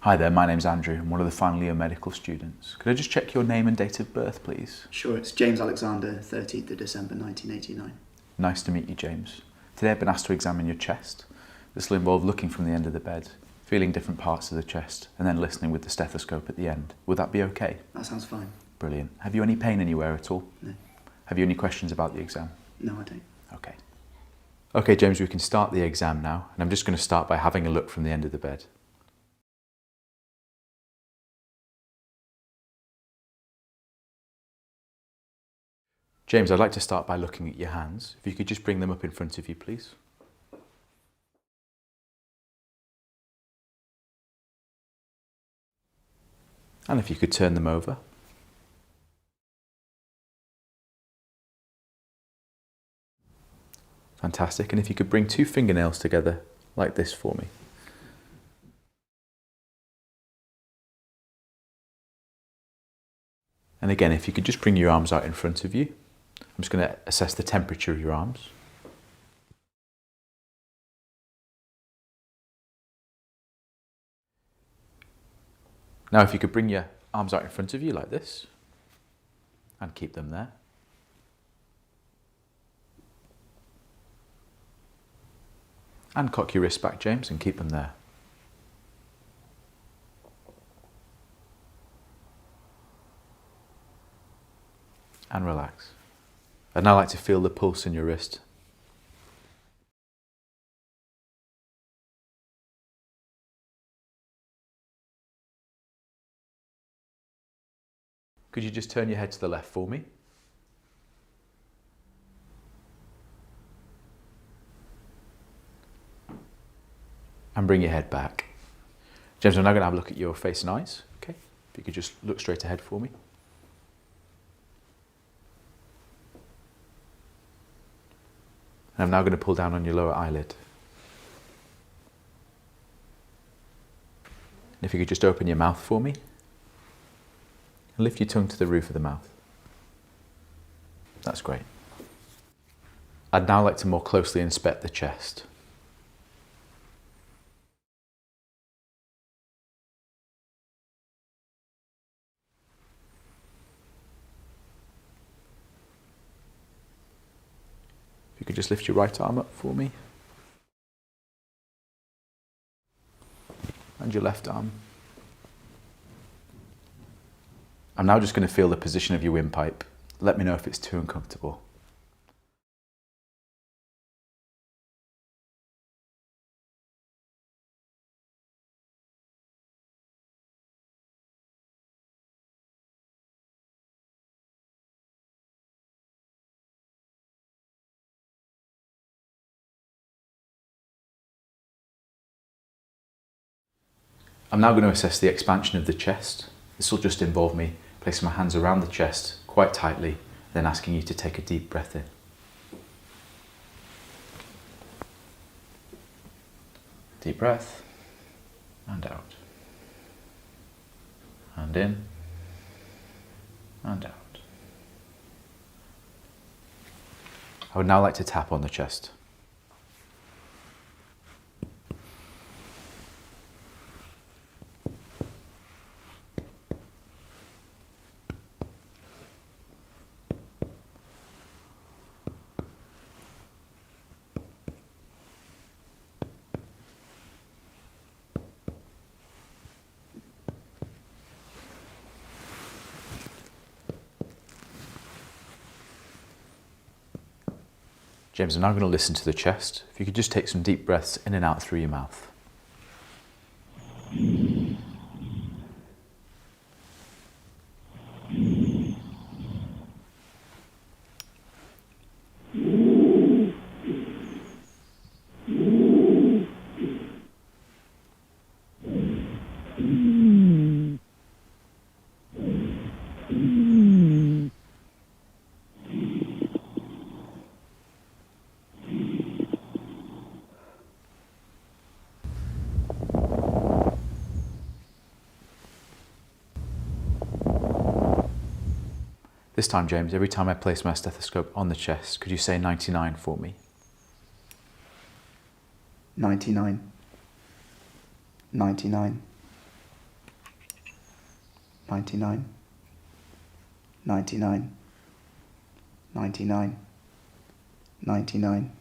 Hi there, my name's Andrew. I'm one of the final year medical students. Could I just check your name and date of birth, please? Sure, it's James Alexander, 13th of December 1989. Nice to meet you, James. Today I've been asked to examine your chest. This will involve looking from the end of the bed, feeling different parts of the chest, and then listening with the stethoscope at the end. Would that be okay? That sounds fine. Brilliant. Have you any pain anywhere at all? No. Have you any questions about the exam? No, I don't. Okay. Okay, James, we can start the exam now, and I'm just going to start by having a look from the end of the bed. James, I'd like to start by looking at your hands. If you could just bring them up in front of you, please. And if you could turn them over. Fantastic. And if you could bring two fingernails together like this for me. And again, if you could just bring your arms out in front of you. I'm just going to assess the temperature of your arms. Now if you could bring your arms out in front of you like this and keep them there. And cock your wrists back, James, and keep them there. And relax. I'd now like to feel the pulse in your wrist. Could you just turn your head to the left for me? And bring your head back. James, I'm now going to have a look at your face and eyes. Okay, if you could just look straight ahead for me. And I'm now going to pull down on your lower eyelid. And if you could just open your mouth for me. And lift your tongue to the roof of the mouth. That's great. I'd now like to more closely inspect the chest. If you could just lift your right arm up for me. And your left arm. I'm now just going to feel the position of your windpipe. Let me know if it's too uncomfortable. I'm now going to assess the expansion of the chest. This will just involve me placing my hands around the chest quite tightly, then asking you to take a deep breath in. Deep breath, and out. And in, and out. I would now like to tap on the chest. James, I'm now going to listen to the chest. If you could just take some deep breaths in and out through your mouth. This time, James, every time I place my stethoscope on the chest, could you say 99 for me? 99. 99. 99, 99, 99, 99,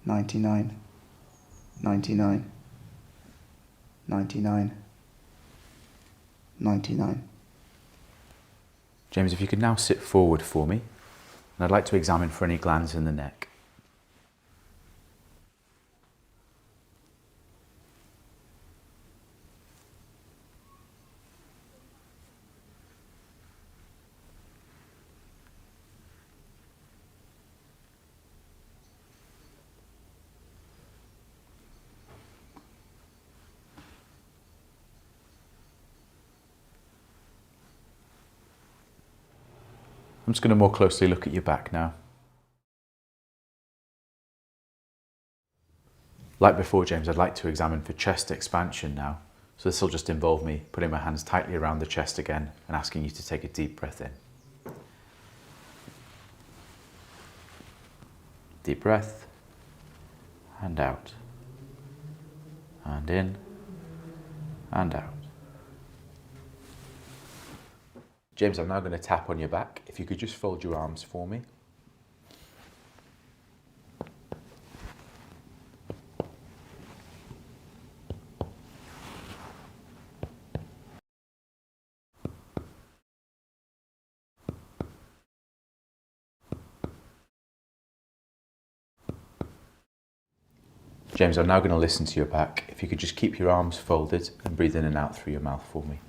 99, 99, 99, 99. James, if you could now sit forward for me, and I'd like to examine for any glands in the neck. I'm just going to more closely look at your back now. Like before, James, I'd like to examine for chest expansion now. So this will just involve me putting my hands tightly around the chest again and asking you to take a deep breath in. Deep breath, and out, and in, and out. James, I'm now going to tap on your back. If you could just fold your arms for me. James, I'm now going to listen to your back. If you could just keep your arms folded and breathe in and out through your mouth for me.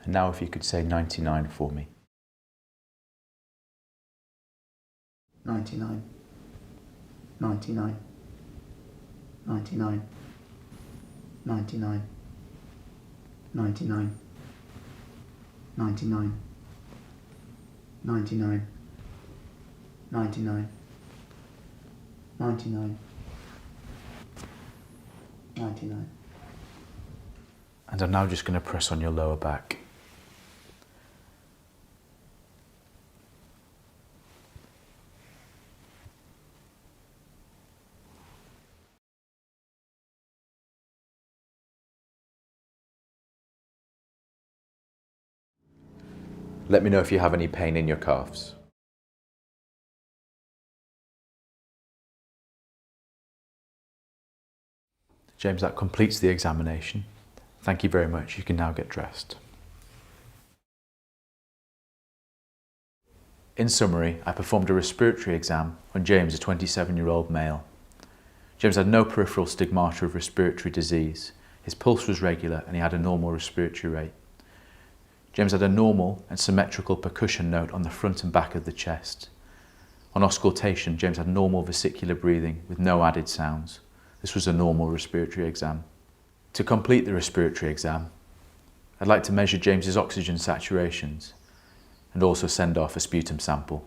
And now if you could say 99 for me. 99, 99, 99, 99, 99, 99, 99, 99, 99, 99. And I'm now just going to press on your lower back. Let me know if you have any pain in your calves. James, that completes the examination. Thank you very much. You can now get dressed. In summary, I performed a respiratory exam on James, a 27-year-old male. James had no peripheral stigmata of respiratory disease. His pulse was regular and he had a normal respiratory rate. James had a normal and symmetrical percussion note on the front and back of the chest. On auscultation, James had normal vesicular breathing with no added sounds. This was a normal respiratory exam. To complete the respiratory exam, I'd like to measure James's oxygen saturations and also send off a sputum sample.